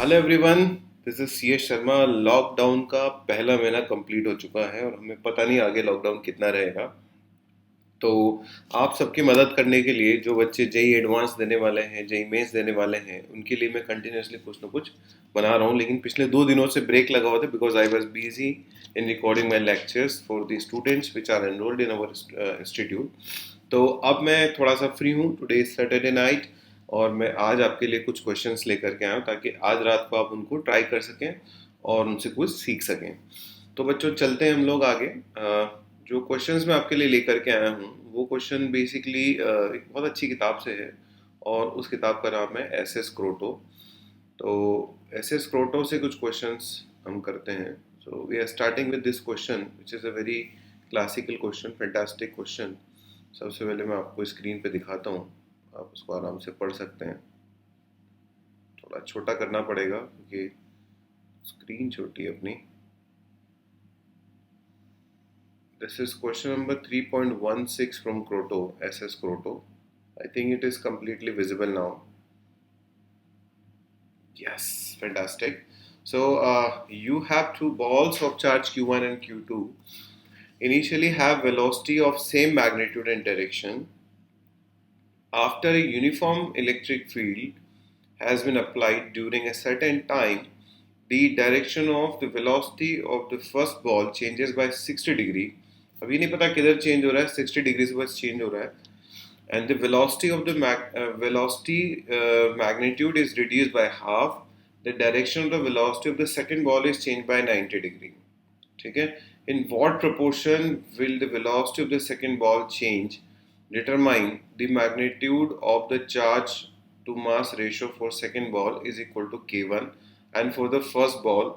Hello everyone, this is C S Sharma. Lockdown का पहला महीना कंप्लीट हो चुका है और हमें पता नहीं आगे लॉकडाउन कितना रहेगा। तो आप सबकी मदद करने के लिए जो बच्चे जेई एडवांस देने वाले हैं, जेई मेंस देने वाले हैं, उनके लिए मैं कंटिन्यूसली कुछ ना कुछ बना रहा हूँ। लेकिन पिछले 2 दिनों से ब्रेक लगा हुआ था because I was busy in recording my lectures for the students which are enrolled in our institute. तो अब मैं थोड़ा सा फ्री हूँ। टुडे इज सैटरडे नाइट और मैं आज आपके लिए कुछ क्वेश्चंस लेकर के आया हूँ ताकि आज रात को आप उनको ट्राई कर सकें और उनसे कुछ सीख सकें। तो बच्चों चलते हैं हम लोग आगे। जो क्वेश्चंस मैं आपके लिए लेकर के आया हूँ वो क्वेश्चन बेसिकली एक बहुत अच्छी किताब से है और उस किताब का नाम है एस एस क्रोटो। तो एस एस क्रोटो से कुछ क्वेश्चंस हम करते हैं। So we are starting with this question which is a very classical question, fantastic question. सबसे पहले मैं आपको स्क्रीन पे दिखाता हूँ, आप उसको आराम से पढ़ सकते हैं। थोड़ा छोटा करना पड़ेगा क्योंकि स्क्रीन छोटी है अपनी। This is question number 3.16 from Croto, SS Croto. I think it is completely visible now. Yes, fantastic. So you have two balls of charge Q1 and Q2 initially have velocity of same magnitude and direction. After a uniform electric field has been applied during a certain time, the direction of the velocity of the first ball changes by 60 degree. अभी नहीं पता किधर change हो रहा है, 60 degree से बस change हो रहा है। And the velocity of the magnitude is reduced by half. The direction of the velocity of the second ball is changed by 90 degree. ठीक है। In what proportion will the velocity of the second ball change? Determine the magnitude of the charge to mass ratio for second ball is equal to K1 and for the first ball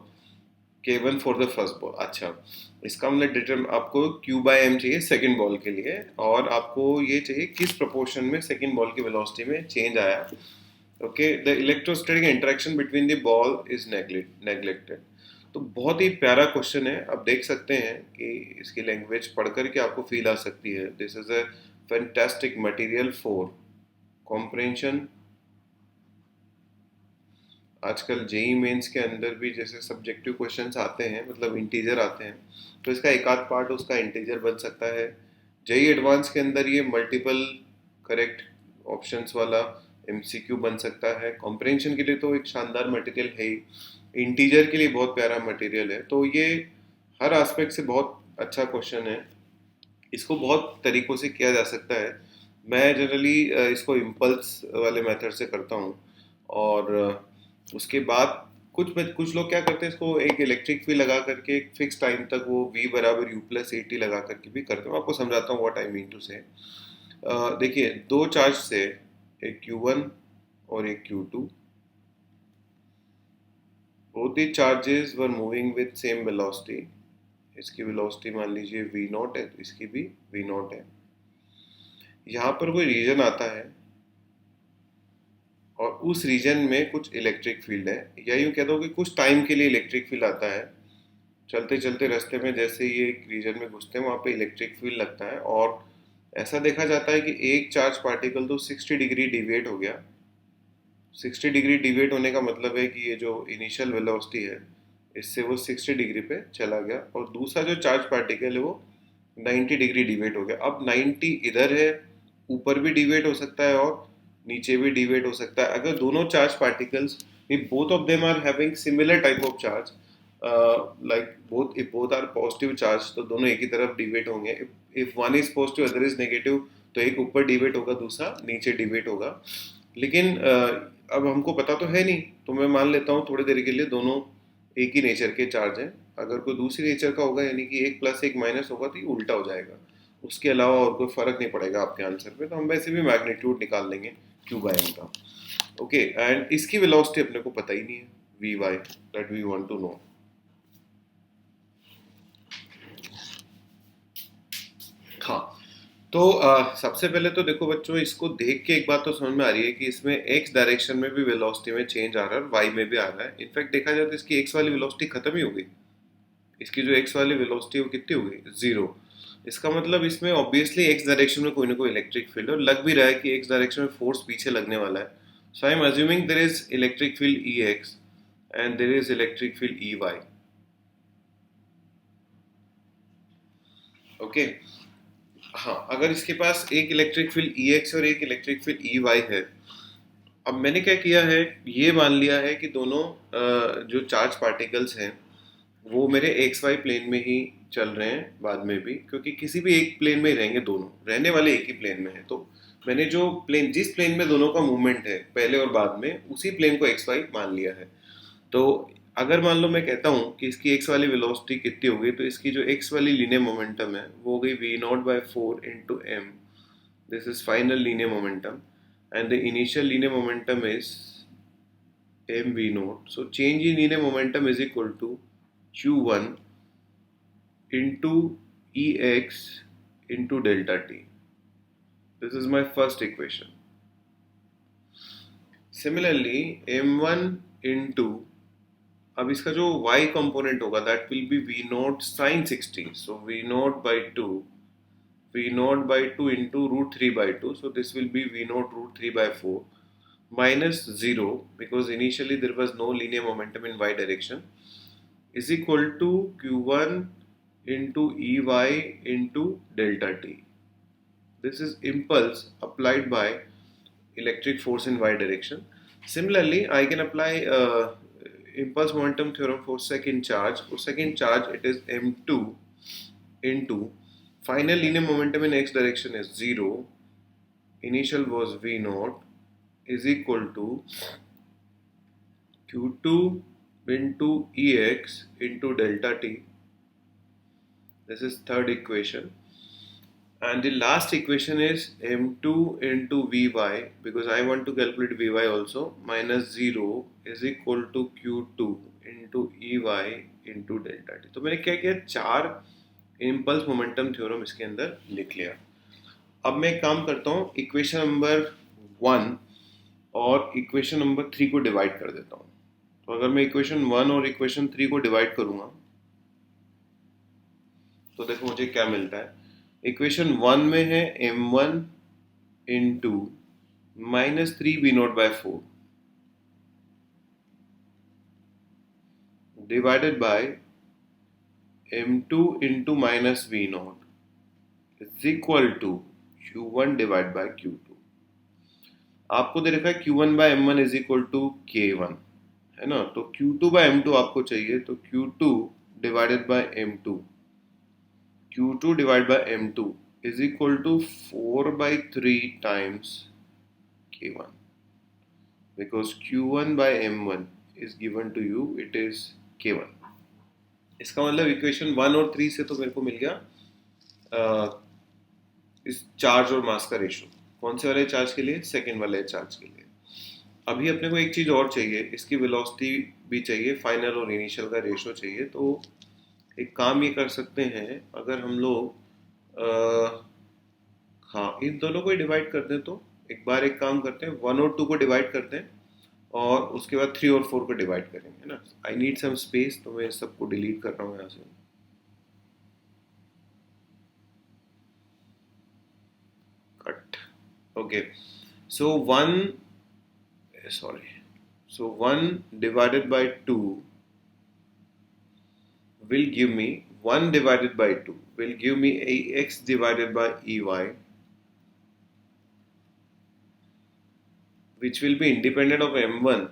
K1 for the first ball। अच्छा, इसका मतलब deter आपको Q by M चाहिए second ball के लिए और आपको ये चाहिए किस प्रोपोर्शन में सेकेंड बॉल की वेलोसिटी में चेंज आया। Okay, the electrostatic interaction between the ball is neglected. तो बहुत ही प्यारा क्वेश्चन है। आप देख सकते हैं कि इसकी लैंग्वेज पढ़ करके आपको फील आ सकती है। This is a fantastic material for comprehension. आजकल जेई मेंस के अंदर भी जैसे सब्जेक्टिव क्वेश्चंस आते हैं, मतलब इंटीजर आते हैं, तो इसका एक आध पार्ट उसका इंटीजर बन सकता है। जेई एडवांस के अंदर ये मल्टीपल करेक्ट ऑप्शंस वाला एमसीक्यू बन सकता है। कॉम्प्रहेंशन के लिए तो एक शानदार मटेरियल है ही, इंटीजर के लिए बहुत प्यारा मटेरियल है। तो ये हर एस्पेक्ट से बहुत अच्छा क्वेश्चन है। इसको बहुत तरीक़ों से किया जा सकता है। मैं जनरली इसको इम्पल्स वाले मेथड से करता हूँ और उसके बाद कुछ लोग क्या करते हैं, इसको एक इलेक्ट्रिक फील्ड लगा करके एक फिक्स टाइम तक वो V बराबर U प्लस AT लगा करके भी करते हैं। मैं आपको समझाता हूँ व्हाट आई मीन टू से। देखिए, दो चार्ज से, एक Q1 और एक Q2, both the charges were moving with same velocity. इसकी वेलोसिटी मान लीजिए V0 है तो इसकी भी V0 है। यहाँ पर कोई रीजन आता है और उस रीजन में कुछ इलेक्ट्रिक फील्ड है, या यूँ कह दो कि कुछ टाइम के लिए इलेक्ट्रिक फील्ड आता है। चलते चलते रास्ते में जैसे ये एक रीजन में घुसते हैं वहाँ पे इलेक्ट्रिक फील्ड लगता है और ऐसा देखा जाता है कि एक चार्ज पार्टिकल तो 60 डिग्री डिविएट हो गया। 60 डिग्री डिविएट होने का मतलब है कि ये जो इनिशियल वेलोसिटी है इससे वो 60 डिग्री पे चला गया और दूसरा जो चार्ज पार्टिकल है वो 90 डिग्री डिविएट हो गया। अब 90 इधर है, ऊपर भी डिविएट हो सकता है और नीचे भी डिविएट हो सकता है। अगर दोनों charge particles, both of them are having similar type of charge, like both are positive charge, तो दोनों एक ही तरफ डिविएट होंगे। If one is positive other is negative तो एक ऊपर डिविएट होगा, दूसरा नीचे डिविएट होगा। लेकिन अब हमको पता तो है नहीं, तो मैं मान लेता हूँ थोड़ी देर के लिए दोनों एक ही नेचर के चार्ज हैं। अगर कोई दूसरी नेचर का होगा यानी कि एक प्लस एक माइनस होगा तो ये उल्टा हो जाएगा। उसके अलावा और कोई फर्क नहीं पड़ेगा आपके आंसर पे, तो हम वैसे भी मैग्नीट्यूड निकाल लेंगे Q बाय M का। ओके, एंड इसकी वेलोसिटी अपने को पता ही नहीं है, V by, that we want to know. हाँ, तो सबसे पहले तो देखो बच्चों, इसको देख के एक बात तो समझ में आ रही है कि इसमें x डायरेक्शन में भी वेलोसिटी में चेंज आ रहा है और y में भी आ रहा है। इनफैक्ट देखा जाए तो इसकी x वाली वेलोसिटी खत्म ही हो गई। इसकी जो x वाली वेलोसिटी वो कितनी हो गई, 0। इसका मतलब इसमें ऑब्वियसली x डायरेक्शन में कोई ना कोई इलेक्ट्रिक फील्ड है और लग भी रहा है कि x डायरेक्शन में फोर्स पीछे लगने वाला है। So I am assuming there is electric field Ex and there is electric field Ey. Okay, हाँ, अगर इसके पास एक इलेक्ट्रिक फील्ड Ex और एक इलेक्ट्रिक फील्ड Ey है, अब मैंने क्या किया है, ये मान लिया है कि दोनों जो चार्ज पार्टिकल्स हैं वो मेरे एक्स वाई प्लेन में ही चल रहे हैं बाद में भी, क्योंकि किसी भी एक प्लेन में ही रहेंगे, दोनों रहने वाले एक ही प्लेन में है। तो मैंने जो प्लेन, जिस प्लेन में दोनों का मूवमेंट है पहले और बाद में, उसी प्लेन को एक्स वाई मान लिया है। तो अगर मान लो मैं कहता हूँ कि इसकी एक्स वाली वेलोसिटी कितनी होगी, तो इसकी जो एक्स वाली लीनियर मोमेंटम है वो हो गई v0/4 into M. This is final linear momentum and the initial linear momentum is mv naught. So change in linear momentum is equal to q1 into ex into delta t. This is my first equation. Similarly m1 into, अब इसका जो y component होगा that will be v naught sin 60. So v naught by 2 into root 3 by 2, so this will be v naught root 3 by 4 minus 0, because initially there was no linear momentum in y direction, is equal to q1 into Ey into delta t. This is impulse applied by electric force in y direction. Similarly, I can apply impulse momentum theorem for second charge. For second charge, it is m2 into final linear momentum in x direction is 0, initial was v naught, is equal to q2 into ex into delta t. This is third equation. And the last equation is m2 into vy, because I want to calculate vy also, minus 0 is equal to q2 into ey into delta t. तो मैंने क्या किया, चार impulse momentum theorem इसके अंदर लिख लिया। अब मैं एक काम करता हूँ, इक्वेशन नंबर 1 और इक्वेशन नंबर 3 को डिवाइड कर देता हूँ। तो अगर मैं इक्वेशन 1 और इक्वेशन 3 को डिवाइड करूँगा तो देखो मुझे क्या मिलता है। इक्वेशन 1 में है m1 into minus 3v0/4 divided by m2 into minus v0 is equal to q1 divide by q2। आपको दे रखा है q1 bye m1 is equal to k1, है ना। तो q2 बाय m2 आपको चाहिए, तो q2 divided by m2, q2 divide by m2 is equal to 4/3 times k1, because q1 by m1 is given to you, it is k1। इसका मतलब equation 1 और 3 से तो मेरे को मिल गया इस चार्ज और मास का रेशो। कौन से वाले चार्ज के लिए? सेकेंड वाले चार्ज के लिए। अभी अपने को एक चीज़ और चाहिए, इसकी वेलोसिटी भी चाहिए, फाइनल और इनिशियल का रेशो चाहिए। तो एक काम ये कर सकते हैं, अगर हम लोग हाँ इन दोनों को ही डिवाइड कर दें, तो एक बार एक काम करते हैं, 1 और 2 को डिवाइड करते हैं और उसके बाद 3 और 4 को डिवाइड करेंगे, है ना। आई नीड सम स्पेस, तो मैं सबको डिलीट कर रहा हूँ यहाँ से। Cut, okay. So 1 divided by 2 will give me 1 divided by 2 will give me ax divided by ey, which will be independent of m1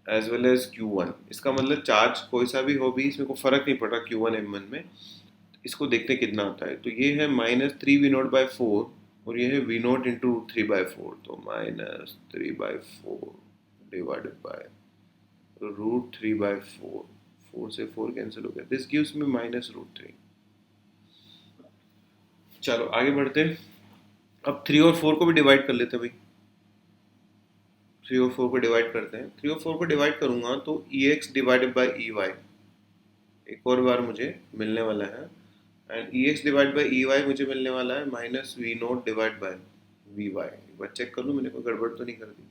as well as q1। इसका मतलब चार्ज कोई सा भी हो भी, इसमें को फर्क नहीं पड़ रहा q1 m1 में। इसको देखते हैं कितना आता है। तो ये है -3v0/4 और ये है v0 इंटू 3/4, तो -3/4 डिवाइडेड बाय √3/4, 4 से 4 कैंसिल हो गया, दिस गिव्स मी -√3। चलो आगे बढ़ते हैं। अब 3 और 4 को भी डिवाइड कर लेते हैं भाई। 3 और 4 को डिवाइड करते हैं। 3 और 4 को डिवाइड करूंगा तो ex डिवाइडेड बाय ey एक और बार मुझे मिलने वाला है, and ex divide by ey मुझे मिलने वाला है -v0 डिवाइड बाय vy। एक बार चेक कर लूँ मैंने कोई गड़बड़ तो नहीं कर दी,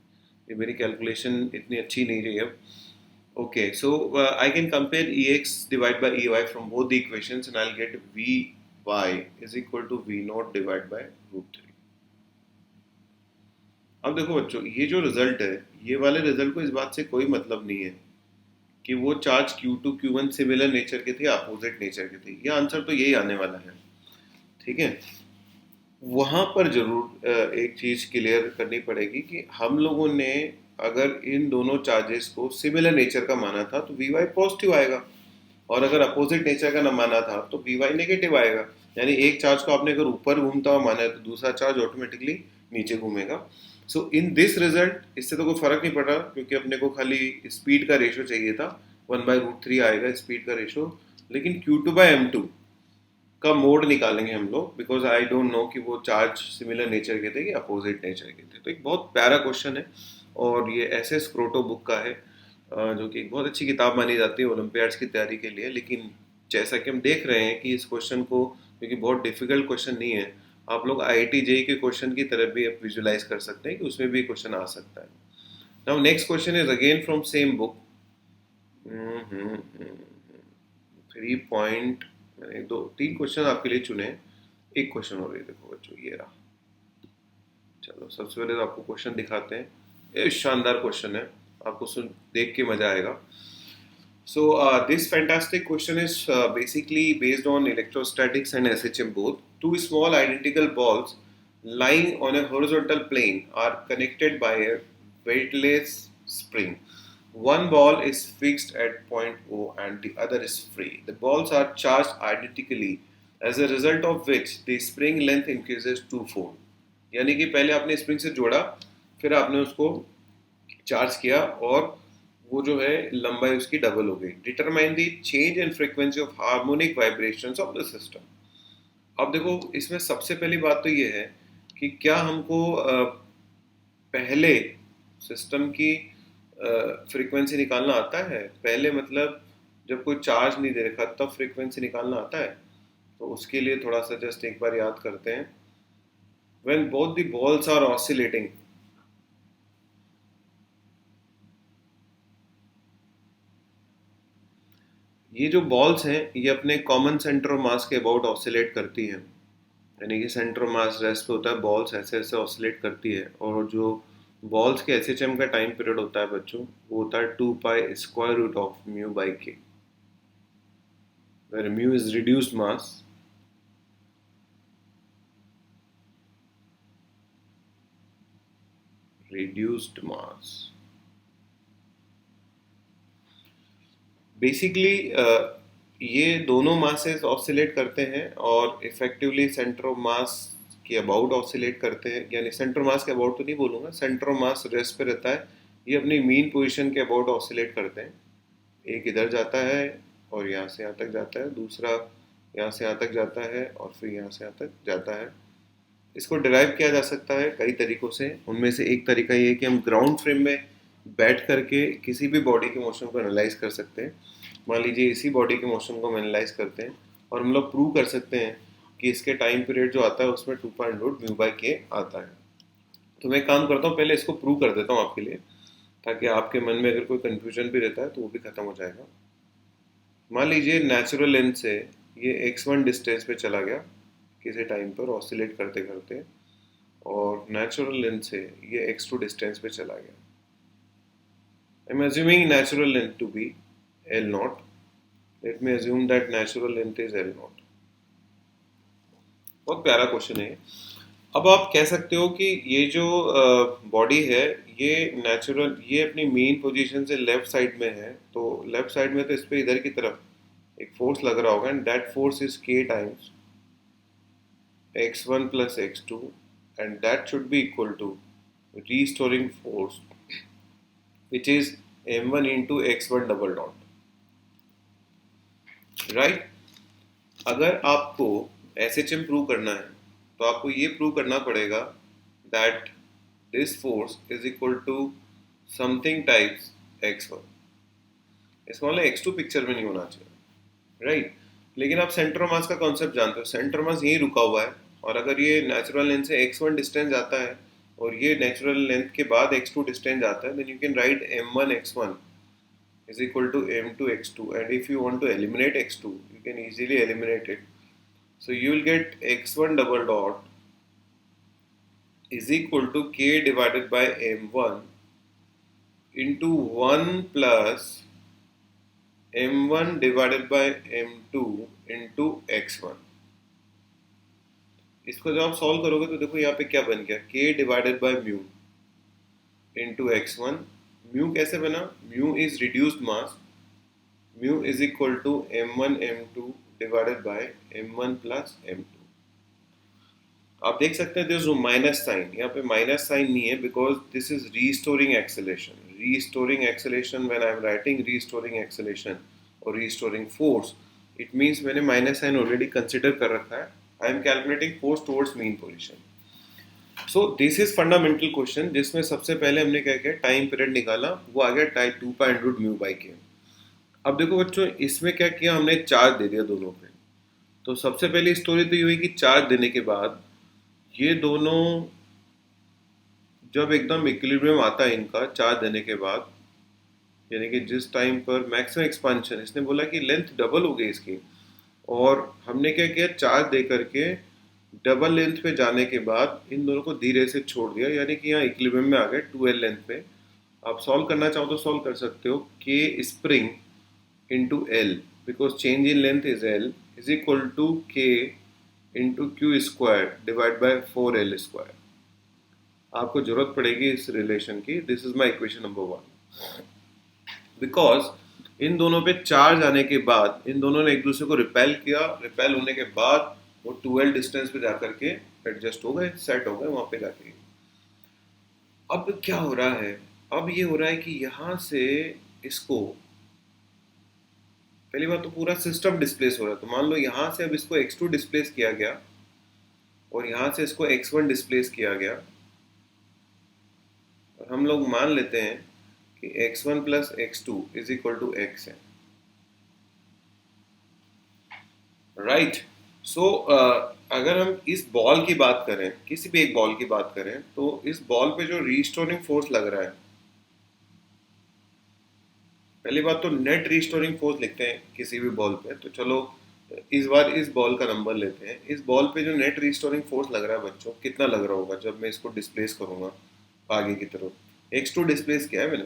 ये मेरी कैलकुलेशन इतनी अच्छी नहीं रही अब। Okay, so I can compare ex divide by ey from both the equations and I will get vy is equal to v0 divide by √3। अब देखो बच्चों, ये जो रिजल्ट है, ये वाले रिजल्ट को इस बात से कोई मतलब नहीं है कि वो charge Q2 Q1 similar nature के थे, अपोजिट नेचर के थे? ये आंसर तो यही आने वाला है, ठीक है। वहां पर जरूर एक चीज क्लियर करनी पड़ेगी कि हम लोगों ने अगर इन दोनों चार्जेस को सिमिलर नेचर का माना था तो Vy पॉजिटिव आएगा, और अगर अपोजिट नेचर का न माना था तो Vy नेगेटिव आएगा। यानी एक चार्ज को आपने अगर ऊपर घूमता हुआ माना है तो दूसरा चार्ज ऑटोमेटिकली नीचे घूमेगा। सो इन दिस रिजल्ट इससे तो कोई फर्क नहीं पड़ रहा, क्योंकि अपने को खाली स्पीड का रेशो चाहिए था, 1/√3 आएगा स्पीड का रेशो। लेकिन Q2/m2 का मोड निकालेंगे हम लोग, बिकॉज आई डोंट नो कि वो चार्ज सिमिलर नेचर के थे कि अपोजिट नेचर के थे। तो एक बहुत प्यारा क्वेश्चन है, और ये एस स्क्रोटो बुक का है, जो कि एक बहुत अच्छी किताब मानी जाती है ओलंपियाड्स की तैयारी के लिए। लेकिन जैसा कि हम देख रहे हैं कि इस क्वेश्चन को, क्योंकि बहुत डिफिकल्ट क्वेश्चन नहीं है, आप लोग IIT JEE के क्वेश्चन की तरफ भी आप विजुलाइज कर सकते हैं कि उसमें भी क्वेश्चन आ सकता है। Now next question is again from same book. 3 point, मैंने 2-3 क्वेश्चन आपके लिए चुने, एक क्वेश्चन और ये देखो बच्चों, ये रहा। चलो सबसे पहले तो आपको क्वेश्चन दिखाते हैं। ये शानदार क्वेश्चन है, आपको सुन देख के मजा आएगा। So this fantastic question is basically based on electrostatics and SHM both. Two small identical balls lying on a horizontal plane are connected by a weightless spring. One ball is fixed at point O and the other is free. The balls are charged identically, as a result of which the spring length increases twofold. यानी कि पहले आपने spring से जोड़ा, फिर आपने उसको charge किया, और वो जो है लंबाई उसकी डबल हो गई। Determine the change in frequency of harmonic vibrations of the system. अब देखो, इसमें सबसे पहली बात तो ये है कि क्या हमको पहले सिस्टम की फ्रीक्वेंसी निकालना आता है? पहले मतलब जब कोई चार्ज नहीं दे रखा तब फ्रीक्वेंसी निकालना आता है? तो उसके लिए थोड़ा सा जस्ट एक बार याद करते हैं। When both the balls are oscillating, ये जो बॉल्स हैं ये अपने कॉमन सेंटर ऑफ मास के अबाउट ऑसिलेट करती हैं। यानी कि सेंटर ऑफ मास रेस्ट पे होता है, बॉल्स ऐसे ऐसे ऑसिलेट करती है। और जो बॉल्स के SHM का टाइम पीरियड होता है बच्चों, वो होता है 2π√μ/k, where mu is reduced mass, reduced mass। Basically ये दोनों मासेस ऑसिलेट करते हैं और इफेक्टिवली सेंटर ऑफ मास के अबाउट ऑसिलेट करते हैं। यानी सेंटर मास के अबाउट तो नहीं बोलूँगा, सेंटर ऑफ मास रेस्ट पे रहता है, ये अपनी मीन पोजीशन के अबाउट ऑसिलेट करते हैं। एक इधर जाता है और यहाँ से यहाँ तक जाता है, दूसरा यहाँ से यहाँ तक जाता है, और फिर यहाँ से यहाँ तक जाता है। इसको डिराइव किया जा सकता है कई तरीक़ों से। उनमें से एक तरीका ये है कि हम ग्राउंड फ्रेम में बैठ करके किसी भी बॉडी के मोशन को एनालाइज कर सकते हैं। मान लीजिए इसी बॉडी के मोशन को हम एनालाइज करते हैं, और हम लोग प्रूव कर सकते हैं कि इसके टाइम पीरियड जो आता है उसमें 2.√μ/k आता है। तो मैं काम करता हूँ, पहले इसको प्रूव कर देता हूँ आपके लिए, ताकि आपके मन में अगर कोई कन्फ्यूजन भी रहता है तो वो भी ख़त्म हो जाएगा। मान लीजिए नेचुरल लेंथ से ये x1 डिस्टेंस पे चला गया किसी टाइम पर ऑसिलेट करते करते, और नेचुरल लेंथ से ये x2 डिस्टेंस पे चला गया। I am assuming natural length to be L0. Let me assume that natural length is L0. बहुत प्यारा क्वेश्चन है। अब आप कह सकते हो कि ये जो बॉडी है ये नेचुरल, ये अपनी मेन पोजीशन से लेफ्ट साइड में है, तो लेफ्ट साइड में तो इस पे इधर की तरफ एक फोर्स लग रहा होगा, and that force is k times x1 plus x2, and that should be equal to restoring force, which is m1 into x1 double dot, right. अगर आपको SHM प्रूव करना है तो आपको ये प्रूव करना पड़ेगा that this force is equal to something types x1। इसमें वाला x2 पिक्चर में नहीं होना चाहिए, राइट। लेकिन आप सेंटर ऑफ मास का कॉन्सेप्ट जानते हो, सेंटर मास यहीं रुका हुआ है, और अगर ये नेचुरल लेंथ से x1 डिस्टेंस आता है और ये नेचुरल लेंथ के बाद x2 डिस्टेंस आता है, then you can write m1 x1 is equal to m2 x2, and if you want to eliminate x2 you can easily eliminate it. So you will get x1 double dot is equal to k divided by m1 into 1 plus m1 divided by m2 into x1। इसको जब आप solve करोगे तो देखो यहाँ पे क्या बन गया, k divided by mu into x1। Mu कैसे बना, mu is reduced mass, mu is equal to m1 m2 divided by m1 plus m2। आप देख सकते हैं जो माइनस साइन, यहाँ पे माइनस साइन नहीं है because this is restoring acceleration. Restoring acceleration, when I am writing restoring acceleration और रीस्टोरिंग फोर्स, इट मीन्स मैंने माइनस साइन ऑलरेडी कंसिडर कर रखा है। I am calculating force towards mean position. So this is fundamental question, जिसमें सबसे पहले हमने क्या किया, टाइम पीरियड निकाला, वो आ गया type 2 pi under mu by के। अब देखो बच्चों, इसमें क्या किया हमने, चार्ज दे दिया दोनों पे। तो सबसे पहली स्टोरी तो ये हुई कि चार्ज देने के बाद ये दोनों जब एकदम इक्विलिब्रियम आता है इनका चार्ज देने के बाद, यानी कि जिस टाइम पर मैक्सिमम एक्सपांशन, इसने बोला कि लेंथ डबल हो गई इसकी, और हमने क्या किया, चार्ज दे करके डबल लेंथ पे जाने के बाद इन दोनों को धीरे से छोड़ दिया, यानी कि यहाँ इक्विलिब्रियम में आ गए 2l लेंथ पे। आप सॉल्व करना चाहो तो सॉल्व कर सकते हो, k spring into l, because change in length is l, is equal to k into q square divide by 4l square. आपको जरूरत पड़ेगी इस रिलेशन की। This is my equation number 1। Because in दोनों पे चार्ज आने के बाद इन दोनों ने एक दूसरे को रिपेल किया, रिपेल होने के बाद वो 12 डिस्टेंस पे जाकर के एडजस्ट हो गए, सेट हो गए वहां पे जाके। अब क्या हो रहा है, अब ये हो रहा है कि यहां से इसको, पहली बात तो पूरा सिस्टम डिस्प्लेस हो रहा है। तो मान लो यहां से अब इसको x2 डिस्प्लेस किया गया और यहां से इसको x1 डिस्प्लेस किया गया, और हम लोग मान लेते हैं कि x1 plus x2 is equal to x है, राइट। सो अगर हम इस बॉल की बात करें, किसी भी एक बॉल की बात करें, तो इस बॉल पे जो रीस्टोरिंग फोर्स लग रहा है, पहली बात तो नेट रीस्टोरिंग फोर्स लिखते हैं किसी भी बॉल पे। तो चलो इस बार इस बॉल का नंबर लेते हैं। इस बॉल पे जो नेट रीस्टोरिंग फोर्स लग रहा है बच्चों, कितना लग रहा होगा जब मैं इसको डिस्प्लेस करूंगा आगे की तरफ। x2 डिस्प्लेस किया है मैंने,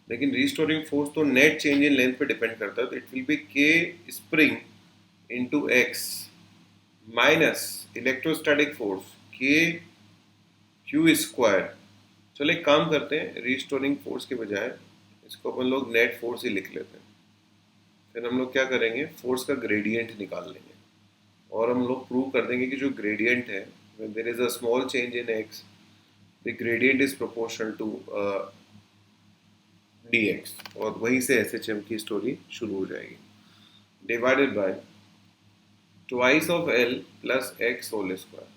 लेकिन रीस्टोरिंग फोर्स तो नेट चेंज इन लेंथ पे डिपेंड करता है। तो it will be k spring into x minus electrostatic force k Q square. चलो एक काम करते हैं, रीस्टोरिंग फोर्स के बजाय इसको अपन लोग नेट फोर्स ही लिख लेते हैं। फिर हम लोग क्या करेंगे, फोर्स का ग्रेडियंट निकाल लेंगे, और हम लोग प्रूव कर देंगे कि जो ग्रेडियंट है, when there is a small change in x, the gradient is proportional to dx, और वहीं से SHM की स्टोरी शुरू हो जाएगी। Divided by twice of l plus x whole square,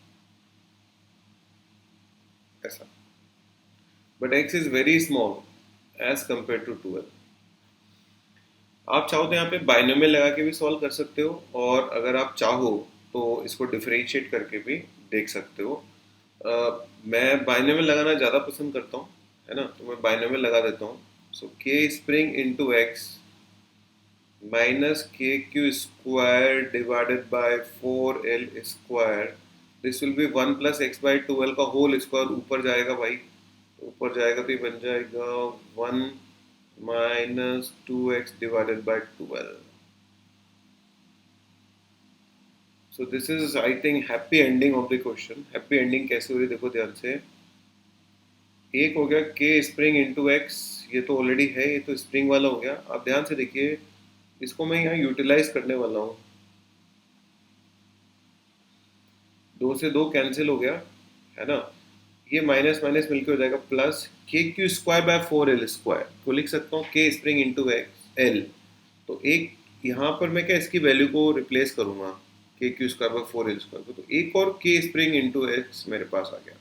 ऐसा। But x is very small as compared to 12। आप चाहो तो यहाँ पे बाइनोमियल लगा के भी सॉल्व कर सकते हो, और अगर आप चाहो तो इसको डिफरेंशिएट करके भी देख सकते हो। मैं बाइनोमियल लगाना ज़्यादा पसंद करता हूँ, है ना, तो मैं बाइनोमियल लगा देता हूँ। So k spring into x minus k q square divided by 4l square, this will be 1 plus x by 2l का होल स्क्वायर। ऊपर जाएगा भाई, ऊपर जाएगा तो ये बन जाएगा 1 minus 2x divided by 12। So this is I think happy ending of the question. Happy ending कैसे हो रही देखो ध्यान से। एक हो गया k स्प्रिंग इंटू एक्स, ये तो ऑलरेडी है, ये तो स्प्रिंग वाला हो गया। अब ध्यान से देखिए, इसको मैं यहाँ यूटिलाइज करने वाला हूँ। 2 से 2 कैंसिल हो गया, है ना, ये माइनस माइनस मिलकर हो जाएगा प्लस के q square by 4l square को लिख सकता हूँ k स्प्रिंग इंटू l। तो एक यहाँ पर मैं क्या इसकी वैल्यू को रिप्लेस करूंगा के q square by 4l square को, तो एक और k स्प्रिंग इंटू एक्स मेरे पास आ गया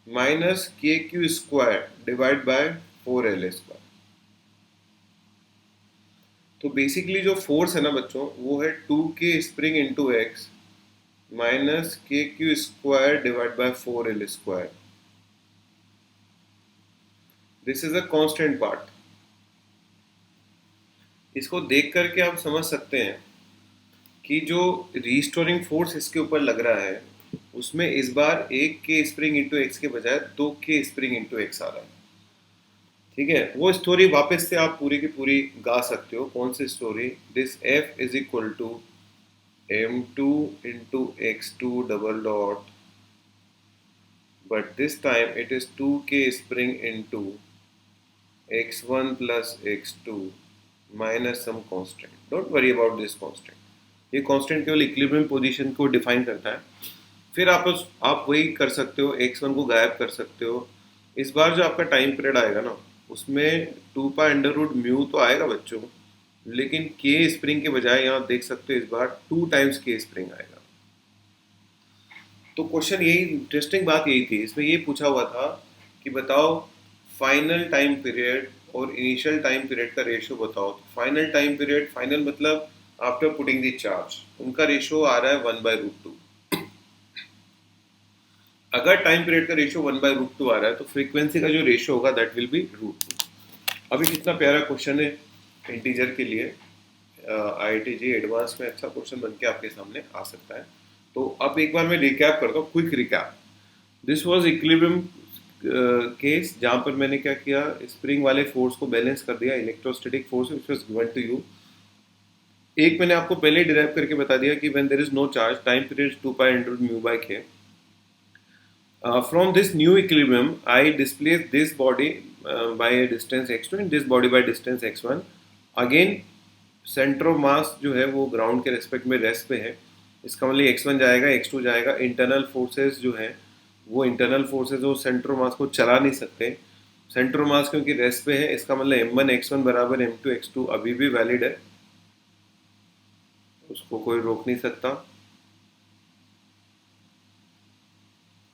minus k q square divide by 4l square. तो बेसिकली जो फोर्स है ना बच्चों, वो है 2k spring into x minus k q square divide by 4l square. This is a constant part. इसको देख करके आप समझ सकते हैं कि जो रीस्टोरिंग फोर्स इसके ऊपर लग रहा है, उसमें इस बार एक के स्प्रिंग इंटू एक्स के बजाय 2 के स्प्रिंग इंटू एक्स आ रहा है। ठीक है, वो स्टोरी वापस से आप पूरी की पूरी गा सकते हो। कौन सी story? This F is equal to m2 into x2 double dot, but this time it is 2k spring into x1 plus x2 minus some constant. Don't worry about this constant. ये कांस्टेंट केवल equilibrium position को define करता है। फिर आप वही कर सकते हो, x1 को गायब कर सकते हो। इस बार जो आपका टाइम पीरियड आएगा ना, उसमें 2 पाई अंडर रूट म्यू तो आएगा बच्चों, लेकिन के स्प्रिंग के बजाय यहाँ देख सकते हो इस बार 2 टाइम्स के स्प्रिंग आएगा। तो क्वेश्चन यही, इंटरेस्टिंग बात यही थी, इसमें ये पूछा हुआ था कि बताओ फाइनल टाइम पीरियड और इनिशियल टाइम पीरियड का रेशियो बताओ। तो फाइनल टाइम पीरियड, फाइनल मतलब आफ्टर पुटिंग द चार्ज, उनका रेशियो आ रहा है 1/√2। अगर टाइम पीरियड का रेशियो 1/√2 आ रहा है तो फ्रीक्वेंसी का जो रेशियो होगा दैट विल बी √2। अभी कितना प्यारा क्वेश्चन है इंटीजर के लिए, IIT-JEE एडवांस में अच्छा क्वेश्चन बन के आपके सामने आ सकता है। तो अब एक बार मैं रिकैप करता हूँ, quick recap. This was equilibrium case, जहाँ पर मैंने क्या किया, स्प्रिंग वाले फोर्स को बैलेंस कर दिया electrostatic force which was given to you. एक मैंने आपको पहले डिराइव करके बता दिया कि when there is no charge, time period 2 pi under mu by k। From this new equilibrium, I displace this body by a distance x2 and this body by distance x1. Again, centre of मास जो है वो ground के respect में rest पे है। इसका मतलब x1 जाएगा, x2 जाएगा। इंटरनल फोर्सेस जो है वो इंटरनल फोर्सेस वो सेंटर ऑफ मास को चला नहीं सकते। सेंटर ऑफ मास क्योंकि रेस्ट पे है, इसका मतलब m1 x1 बराबर m2 x2 अभी भी वैलिड है, उसको कोई रोक नहीं सकता।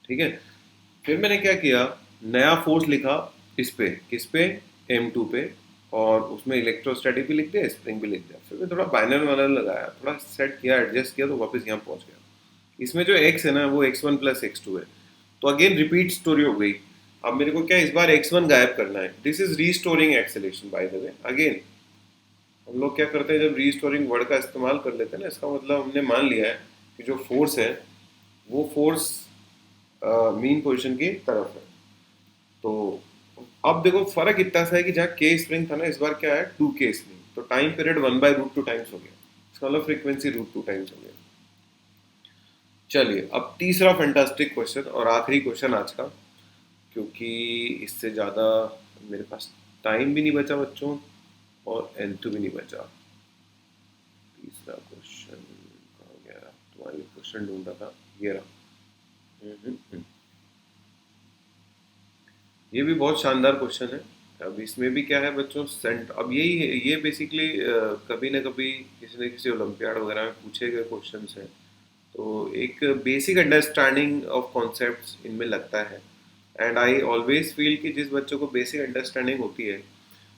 ठीक है, फिर मैंने क्या किया, नया फोर्स लिखा इस पे, किस पे, m2 पे, और उसमें इलेक्ट्रोस्टैटिक भी लिख दिया, स्प्रिंग भी लिख दिया। फिर मैं थोड़ा बाइनर वाइनर लगाया, थोड़ा सेट किया, एडजस्ट किया, तो वापस यहाँ पहुँच गया। इसमें जो x है ना वो x1 प्लस x2 है, तो अगेन रिपीट स्टोरी हो गई। अब मेरे को क्या इस बार x1 गायब करना है। This is restoring acceleration by the way. Again हम लोग क्या करते हैं, जब रीस्टोरिंग वर्ड का इस्तेमाल कर लेते हैं ना, इसका मतलब हमने मान लिया है कि जो फोर्स है वो फोर्स मीन पोजीशन की तरफ है। तो अब देखो फर्क इतना सा है कि जहाँ के स्प्रिंग था ना, इस बार क्या है 2k स्प्रिंग, तो टाइम पीरियड 1/√2 टाइम्स हो गया, इसका मतलब फ्रीक्वेंसी √2 टाइम्स हो गया। चलिए अब तीसरा फैंटास्टिक क्वेश्चन और आखिरी क्वेश्चन आज का, क्योंकि इससे ज़्यादा मेरे पास टाइम भी नहीं बचा बच्चों और एंथु भी नहीं बचा। तीसरा क्वेश्चन कहाँ गया, तुम्हारी क्वेश्चन ढूंढ रहा था, ये रहा। ये भी बहुत शानदार क्वेश्चन है। अब इसमें भी क्या है बच्चों, सेंट, अब यही है, ये बेसिकली कभी ना कभी किसी न किसी ओलंपियाड वगैरह में पूछे गए क्वेश्चंस हैं। तो एक बेसिक अंडरस्टैंडिंग ऑफ कॉन्सेप्ट्स इनमें लगता है। एंड आई ऑलवेज फील कि जिस बच्चों को बेसिक अंडरस्टैंडिंग होती है,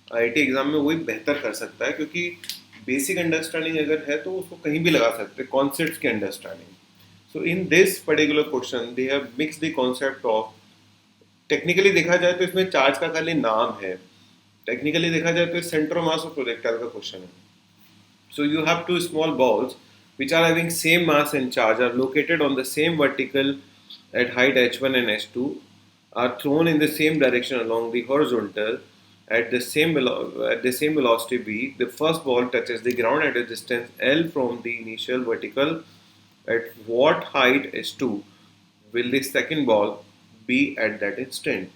IIT एग्जाम में वही बेहतर कर सकता है, क्योंकि बेसिक अंडरस्टैंडिंग अगर है तो उसको कहीं भी लगा सकते हैं, कॉन्सेप्ट्स की understanding. So in this particular question they have mix the concept of, technically देखा जाए तो इसमें चार्ज का खाली नाम है, टेक्निकली देखा जाए तो सेंटर मास ऑफ प्रोजेक्टाइल का क्वेश्चन है। So you have two small balls which are having same mass and charge are located on the same vertical at height h1 and h2, are thrown in the same direction along the horizontal at the same velocity v. The first ball touches the ground at a distance l from the initial vertical. At what height h2 will the second ball be at that instant?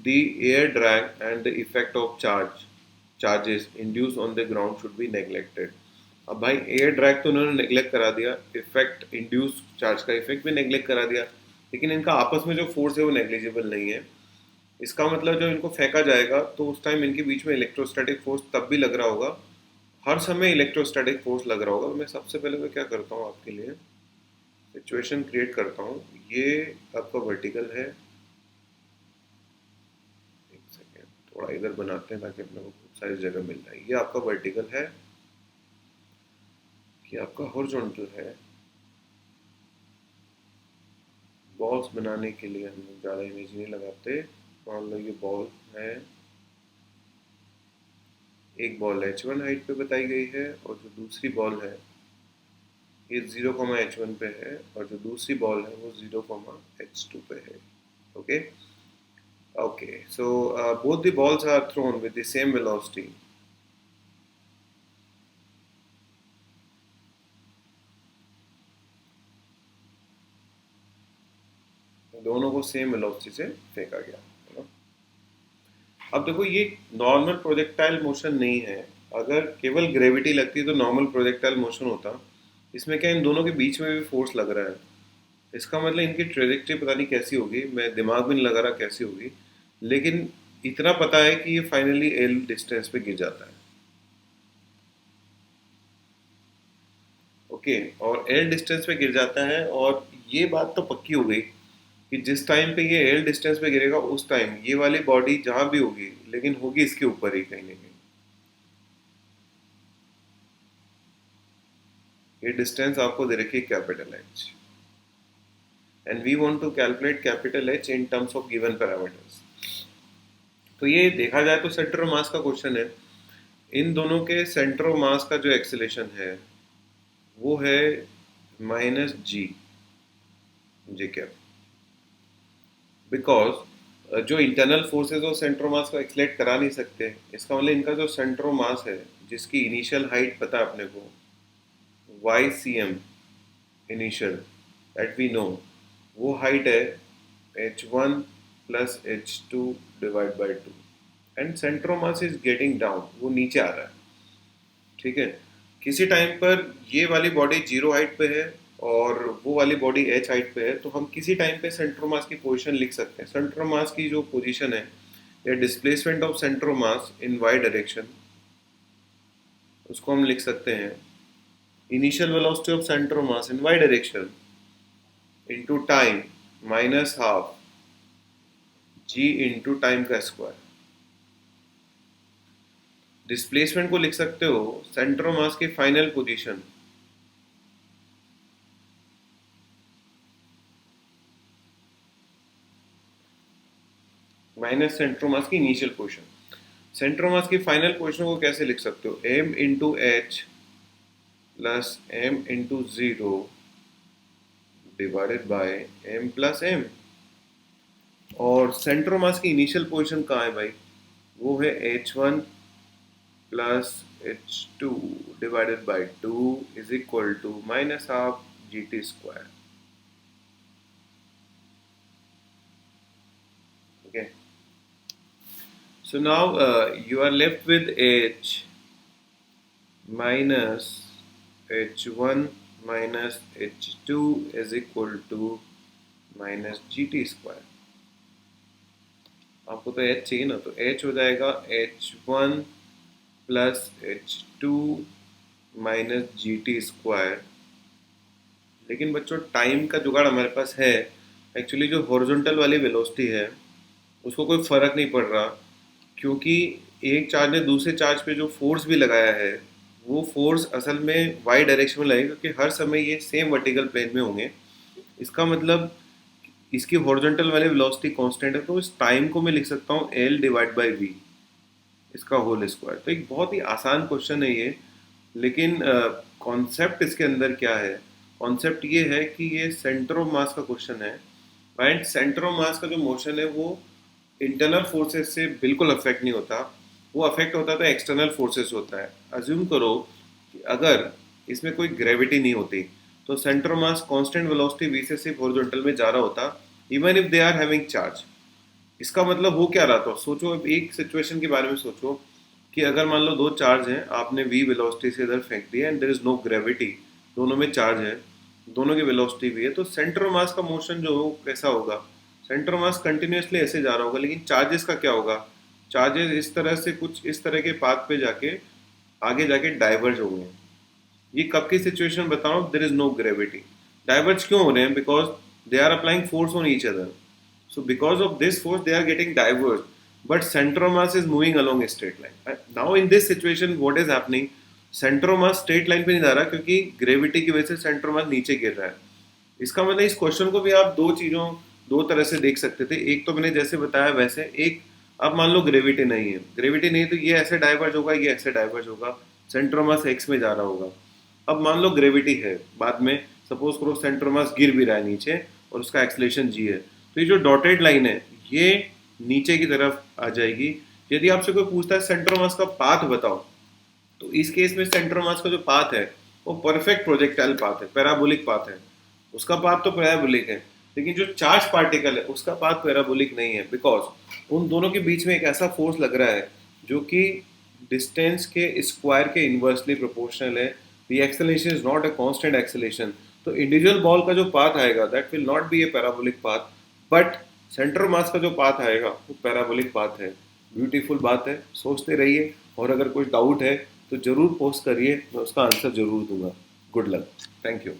The air drag and the effect of charges induced on the ground should be neglected. अब भाई air drag तो उन्होंने neglect करा दिया, effect induce charge का effect भी neglect करा दिया, लेकिन इनका आपस में जो फोर्स है वो नेग्लिजिबल नहीं है। इसका मतलब जब इनको फेंका जाएगा तो उस टाइम इनके बीच में इलेक्ट्रोस्टैटिक फोर्स तब भी लग रहा होगा, हर समय इलेक्ट्रोस्टैटिक फोर्स लग रहा होगा। तो मैं सबसे पहले तो क्या करता हूँ, आपके लिए सिचुएशन क्रिएट करता हूँ। ये आपका वर्टिकल है, एक सेकेंड थोड़ा इधर बनाते हैं ताकि अपने को सारी जगह मिल जाए। ये आपका वर्टिकल है, कि आपका हॉरिजॉन्टल है। बॉल्स बनाने के लिए हम लोग ज़्यादा इमेज नहीं लगाते। मान लो ये बॉल है, एक बॉल h1 हाइट पे बताई गई है, और जो दूसरी बॉल है ये 0,h1 पे है, और जो दूसरी बॉल है वो 0,h2 पे है। Okay, Okay, so both the balls are thrown with the same velocity. दोनों को सेम वेलोसिटी से फेंका गया है ना। अब देखो ये नॉर्मल प्रोजेक्टाइल मोशन नहीं है। अगर केवल ग्रेविटी लगती तो नॉर्मल प्रोजेक्टाइल मोशन होता। इसमें क्या इन दोनों के बीच में भी फोर्स लग रहा है। इसका मतलब इनकी ट्रेजेक्टरी पता नहीं कैसी होगी, मैं दिमाग में नहीं लगा रहा कैसी होगी, लेकिन इतना पता है कि ये फाइनली एल डिस्टेंस पे गिर जाता है। ओके, और एल डिस्टेंस पे गिर जाता है, और ये बात तो पक्की हो गई कि जिस टाइम पे ये एल डिस्टेंस पे गिरेगा उस टाइम ये वाली बॉडी जहां भी होगी लेकिन होगी इसके ऊपर ही कहीं ना कहीं। ये डिस्टेंस आपको दे रखी है capital H, and we want to calculate capital H in terms of given parameters. तो ये देखा जाए तो सेंटर ऑफ मास का क्वेश्चन है। इन दोनों के सेंटर ऑफ मास का जो एक्सेलेरेशन है वो है minus g j cap, because जो इंटरनल फोर्सेस वो सेंटर ऑफ मास को एक्सलेट करा नहीं सकते। इसका मतलब इनका जो सेंटर ऑफ मास है जिसकी इनिशियल हाइट पता है अपने को, y c m initial that we know, वो हाइट है h one plus h two divide by two, and centre of mass is getting down, वो नीचे आ रहा है। ठीक है, किसी टाइम पर ये वाली बॉडी जीरो हाइट पे है और वो वाली बॉडी एच हाइट पे है, तो हम किसी टाइम पे सेंटर मास की पोजीशन लिख सकते हैं। सेंटर मास की जो पोजीशन है या displacement of centre mass in y direction, उसको हम लिख सकते हैं initial velocity of centre mass in y direction into time minus half g into time का स्क्वायर। डिस्प्लेसमेंट को लिख सकते हो सेंटर मास की final position minus centre mass की इनिशियल पोजीशन। सेंटर मास की फाइनल पोजीशन को कैसे लिख सकते हो, m into h plus m into zero divided by m plus m। और सेंटर मास की इनिशियल पोजीशन कहाँ है भाई, वो है h1 plus h2 divided by 2 is equal to minus half gt square. Okay, so now you are left with h minus h1 minus h2 is equal to minus G T square. आपको तो h चाहिए ना, तो h हो जाएगा h1 plus h2 minus G T square. लेकिन बच्चों time का जुगाड़ हमारे पास है। एक्चुअली जो हॉरिजॉन्टल वाली वेलोसिटी है उसको कोई फर्क नहीं पड़ रहा, क्योंकि एक चार्ज ने दूसरे चार्ज पे जो फोर्स भी लगाया है वो फोर्स असल में वाई डायरेक्शन में लगेगा, क्योंकि हर समय ये सेम वर्टिकल प्लेन में होंगे। इसका मतलब इसकी हॉरिजॉन्टल वाली वेलोसिटी कांस्टेंट है, तो इस टाइम को मैं लिख सकता हूँ एल डिवाइड बाई वी, इसका होल स्क्वायर। तो एक बहुत ही आसान क्वेश्चन है ये, लेकिन कॉन्सेप्ट इसके अंदर क्या है, कॉन्सेप्ट ये है कि ये सेंटर ऑफ मास का क्वेश्चन है, एंड सेंटर ऑफ मास का जो मोशन है वो इंटरनल फोर्सेस से बिल्कुल अफेक्ट नहीं होता, वो अफेक्ट होता तो एक्सटर्नल फोर्सेस होता है। अज्यूम करो कि अगर इसमें कोई ग्रेविटी नहीं होती तो centre of mass constant velocity v से सिर्फ हॉरिजॉन्टल में जा रहा होता, even if they are having charge. इसका मतलब हो क्या रहा था, सोचो अब एक सिचुएशन के बारे में सोचो कि अगर मान लो दो चार्ज हैं, आपने v वेलोसिटी से इधर फेंक दिया and there is no gravity, दोनों में चार्ज है, दोनों की वेलोसिटी भी है, तो सेंटर ऑफ मास का मोशन जो हो कैसा होगा, सेंटर ऑफ मास कंटिन्यूसली ऐसे जा रहा होगा, लेकिन चार्जेस का क्या होगा, चार्जेस इस तरह से कुछ इस तरह के पाथ पे जाके आगे जाके डाइवर्ज होंगे। ये कब की सिचुएशन बताओ, there is no gravity. Diverge क्यों हो रहे हैं, because they are applying force on each other, so because of this force they are getting diverged, but center of mass is moving along a straight line. Now in this situation what is happening, center of mass straight line पे नहीं जा रहा, क्योंकि gravity की वजह से centre of मास नीचे गिर रहा है। इसका मतलब इस क्वेश्चन को भी आप दो तरह से देख सकते थे। एक तो मैंने जैसे बताया वैसे, एक अब मान लो ग्रेविटी नहीं है, ग्रेविटी नहीं तो ये ऐसे डाइवर्ज होगा, ये ऐसे डाइवर्ज होगा, सेंटर ऑफ मास एक्स में जा रहा होगा। अब मान लो ग्रेविटी है, बाद में सपोज करो सेंटर ऑफ मास गिर भी रहा है नीचे और उसका एक्सलेशन जी है, तो ये जो डॉटेड लाइन है ये नीचे की तरफ आ जाएगी। यदि आपसे कोई पूछता है सेंटर ऑफ मास का पाथ बताओ, तो इस केस में सेंटर ऑफ मास का जो पाथ है वो परफेक्ट प्रोजेक्टाइल पाथ है, पैराबोलिक पाथ है। उसका पाथ तो पैराबोलिक है, लेकिन जो चार्ज पार्टिकल है उसका पाथ पैराबोलिक नहीं है, बिकॉज उन दोनों के बीच में एक ऐसा फोर्स लग रहा है जो कि डिस्टेंस के स्क्वायर के इन्वर्सली प्रोपोर्शनल है। The acceleration is not a constant acceleration. तो इंडिविजुअल बॉल का जो पाथ आएगा that will not be A parabolic path, but centre mass का जो पाथ आएगा वो पैराबोलिक पाथ है। ब्यूटीफुल बात है, सोचते रहिए, और अगर कोई डाउट है तो जरूर पोस्ट करिए, मैं उसका आंसर जरूर दूंगा। Good luck, thank you.